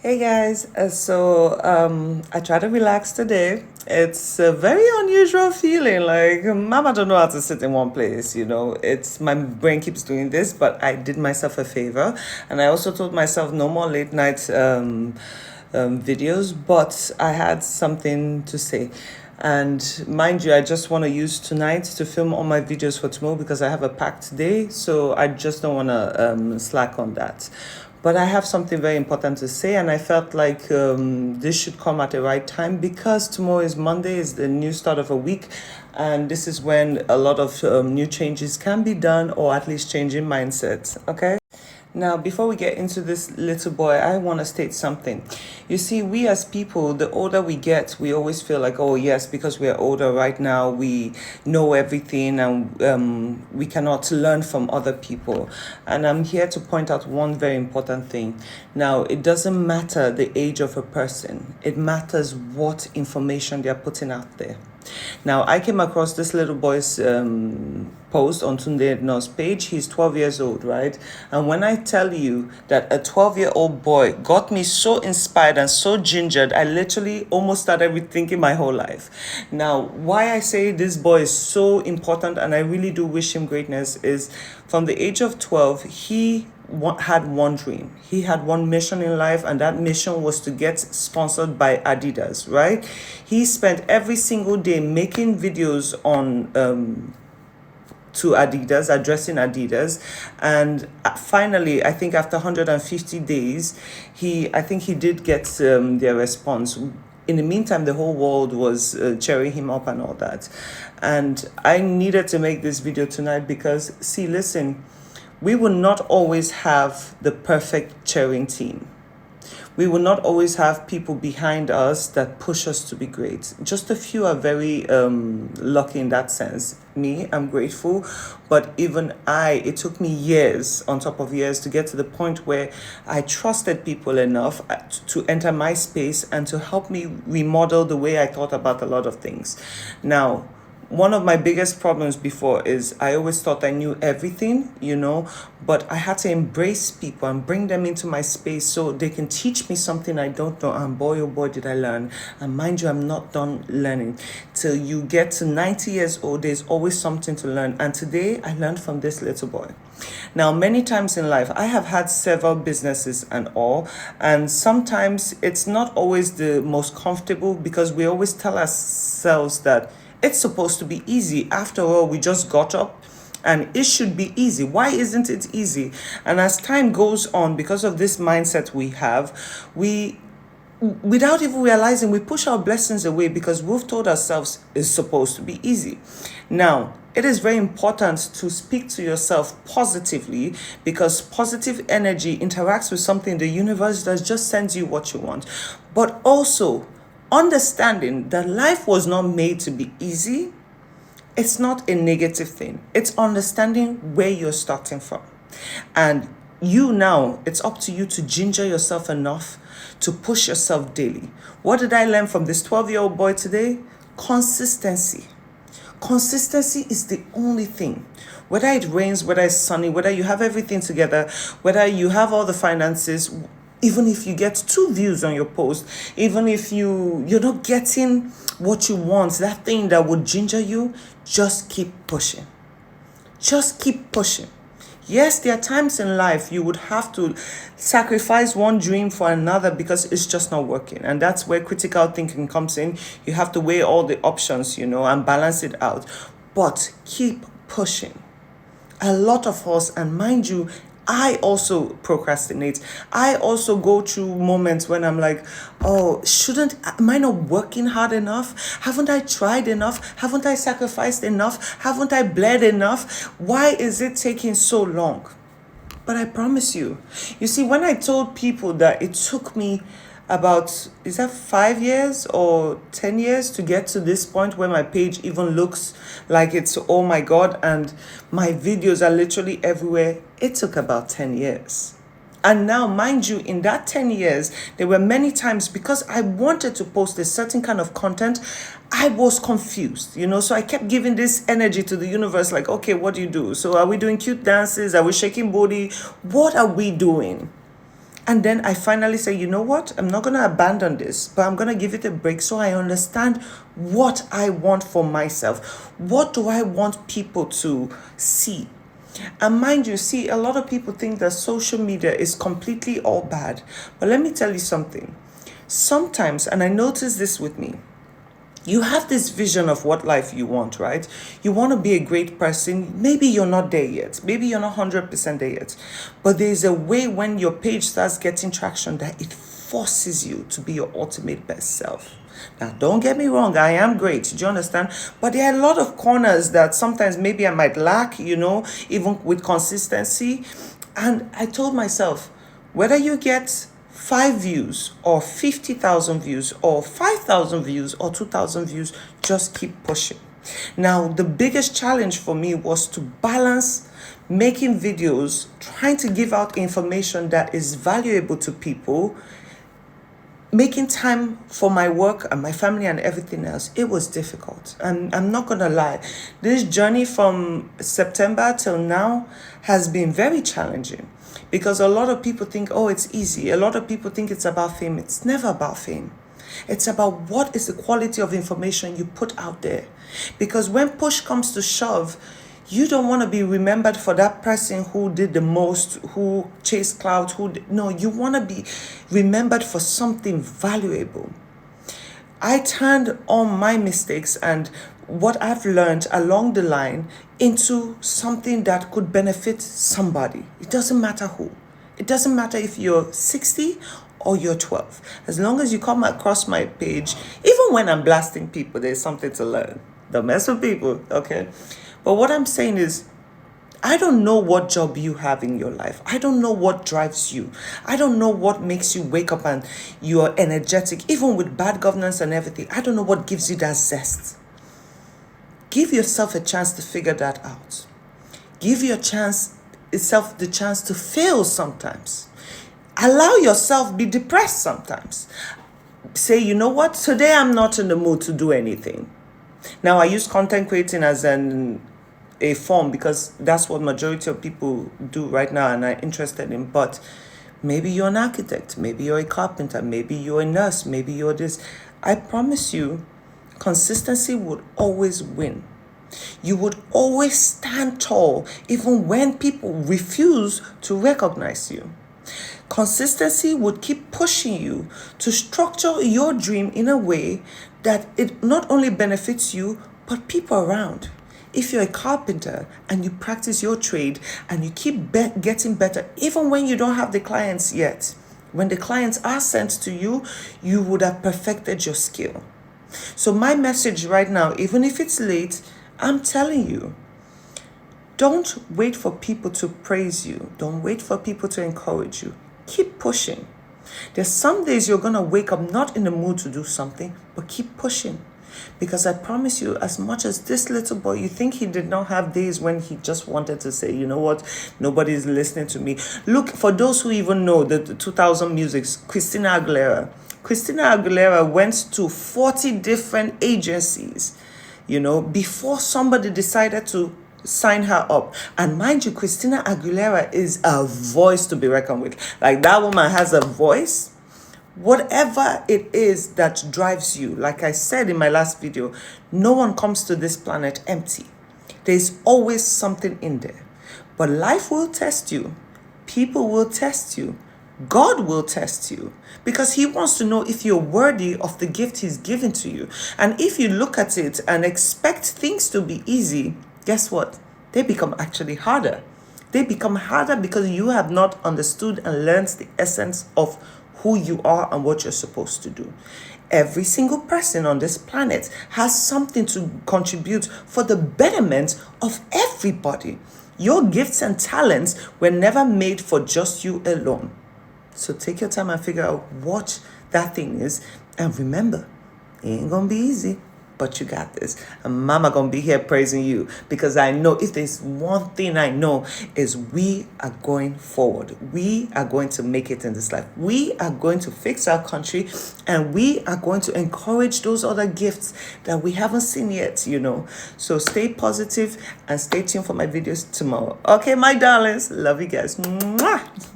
Hey guys, I try to relax today. It's a very unusual feeling. Like, Mama don't know how to sit in one place, you know. It's my brain keeps doing this, but I did myself a favor, and I also told myself no more late night videos. But I had something to say. And mind you, I just want to use tonight to film all my videos for tomorrow because I have a packed day. So I just don't want to slack on that. But I have something very important to say, and I felt like this should come at the right time because tomorrow is Monday, is the new start of a week, and this is when a lot of new changes can be done, or at least changing mindsets. Okay. Now, before we get into this little boy, I want to state something. You see, we as people, the older we get, we always feel like, oh, yes, because we are older right now, we know everything and we cannot learn from other people. And I'm here to point out one very important thing. Now, it doesn't matter the age of a person, it matters what information they're putting out there. Now, I came across this little boy's post on Tunde Edno's page. He's 12 years old, right? And when I tell you that a 12-year-old boy got me so inspired and so gingered, I literally almost started rethinking my whole life. Now, why I say this boy is so important and I really do wish him greatness is from the age of 12, he had one dream. He had one mission in life, and that mission was to get sponsored by Adidas, right? He spent every single day making videos on to Adidas, addressing Adidas, and finally, I think after 150 days, I think he did get their response. In the meantime, the whole world was cheering him up and all that, and I needed to make this video tonight because, see, listen, we will not always have the perfect cheering team. We will not always have people behind us that push us to be great. Just a few are very lucky in that sense. Me, I'm grateful, but even it took me years on top of years to get to the point where I trusted people enough to enter my space and to help me remodel the way I thought about a lot of things. Now, one of my biggest problems before is I always thought I knew everything, but I had to embrace people and bring them into my space so they can teach me something I don't know. And boy, oh boy, did I learn. And mind you, I'm not done learning. Till you get to 90 years old, there's always something to learn. And today I learned from this little boy. Now, many times in life, I have had several businesses and all, and sometimes it's not always the most comfortable because we always tell ourselves that it's supposed to be easy. After all, we just got up and it should be easy. Why isn't it easy? And as time goes on, because of this mindset we have, without even realizing, we push our blessings away because we've told ourselves it's supposed to be easy. Now, it is very important to speak to yourself positively because positive energy interacts with something in the universe that just sends you what you want. But also, understanding that life was not made to be easy, it's not a negative thing. It's understanding where you're starting from. And you now, it's up to you to ginger yourself enough to push yourself daily. What did I learn from this 12-year-old boy today? Consistency. Consistency is the only thing. Whether it rains, whether it's sunny, whether you have everything together, whether you have all the finances, even if you get 2 views on your post, even if you're not getting what you want, that thing that would ginger you, just keep pushing. Just keep pushing. Yes, there are times in life you would have to sacrifice one dream for another because it's just not working. And that's where critical thinking comes in. You have to weigh all the options, and balance it out. But keep pushing. A lot of us, and mind you, I also procrastinate. I also go through moments when I'm like, oh, am I not working hard enough? Haven't I tried enough? Haven't I sacrificed enough? Haven't I bled enough? Why is it taking so long? But I promise you see, when I told people that it took me about, is that 5 years or 10 years to get to this point where my page even looks like it's, oh my God, and my videos are literally everywhere, it took about 10 years. And now, mind you, in that 10 years, there were many times because I wanted to post a certain kind of content, I was confused, so I kept giving this energy to the universe, like, okay, what do you do? So are we doing cute dances? Are we shaking booty? What are we doing? And then I finally say, you know what? I'm not going to abandon this, but I'm going to give it a break so I understand what I want for myself. What do I want people to see? And mind you, see, a lot of people think that social media is completely all bad. But let me tell you something. Sometimes, and I notice this with me, you have this vision of what life you want, right? You want to be a great person. Maybe you're not there yet. Maybe you're not 100% there yet. But there's a way when your page starts getting traction that it forces you to be your ultimate best self. Now, don't get me wrong, I am great. Do you understand? But there are a lot of corners that sometimes maybe I might lack, even with consistency. And I told myself, whether you get 5 views or 50,000 views or 5,000 views or 2,000 views, just keep pushing. Now, the biggest challenge for me was to balance making videos, trying to give out information that is valuable to people, making time for my work and my family and everything else. It was difficult. And I'm not going to lie. This journey from September till now has been very challenging because a lot of people think, oh, it's easy. A lot of people think it's about fame. It's never about fame. It's about what is the quality of information you put out there. Because when push comes to shove, you don't want to be remembered for that person who did the most, who chased clouds, no, you want to be remembered for something valuable. I turned on my mistakes and what I've learned along the line into something that could benefit somebody. It doesn't matter who. It doesn't matter if you're 60 or you're 12. As long as you come across my page, even when I'm blasting people, there's something to learn. Don't mess with people, okay? But what I'm saying is, I don't know what job you have in your life. I don't know what drives you. I don't know what makes you wake up and you're energetic, even with bad governance and everything. I don't know what gives you that zest. Give yourself a chance to figure that out. Give yourself the chance to fail sometimes. Allow yourself be depressed sometimes. Say, you know what? Today I'm not in the mood to do anything. Now, I use content creating as a form because that's what majority of people do right now and are interested in. But maybe you're an architect, maybe you're a carpenter, maybe you're a nurse, maybe you're this. I promise you, consistency would always win. You would always stand tall even when people refuse to recognize you. Consistency would keep pushing you to structure your dream in a way that it not only benefits you, but people around. If you're a carpenter and you practice your trade and you keep getting better, even when you don't have the clients yet, when the clients are sent to you, you would have perfected your skill. So my message right now, even if it's late, I'm telling you, don't wait for people to praise you. Don't wait for people to encourage you. Keep pushing. There's some days you're going to wake up not in the mood to do something, but keep pushing. Because I promise you, as much as this little boy, you think he did not have days when he just wanted to say, you know what, nobody's listening to me. Look, for those who even know the 2000 musics, Christina Aguilera went to 40 different agencies, before somebody decided to sign her up. And mind you, Christina Aguilera is a voice to be reckoned with. Like, that woman has a voice. Whatever it is that drives you, like I said in my last video, no one comes to this planet empty. There's always something in there. But life will test you. People will test you. God will test you because he wants to know if you're worthy of the gift he's given to you. And if you look at it and expect things to be easy, guess what? They become actually harder. They become harder because you have not understood and learned the essence of who you are and what you're supposed to do. Every single person on this planet has something to contribute for the betterment of everybody. Your gifts and talents were never made for just you alone. So take your time and figure out what that thing is. And remember, it ain't gonna be easy, but you got this. And mama gonna be here praising you because I know if there's one thing I know is we are going forward. We are going to make it in this life. We are going to fix our country and we are going to encourage those other gifts that we haven't seen yet, So stay positive and stay tuned for my videos tomorrow. Okay, my darlings. Love you guys. Mwah!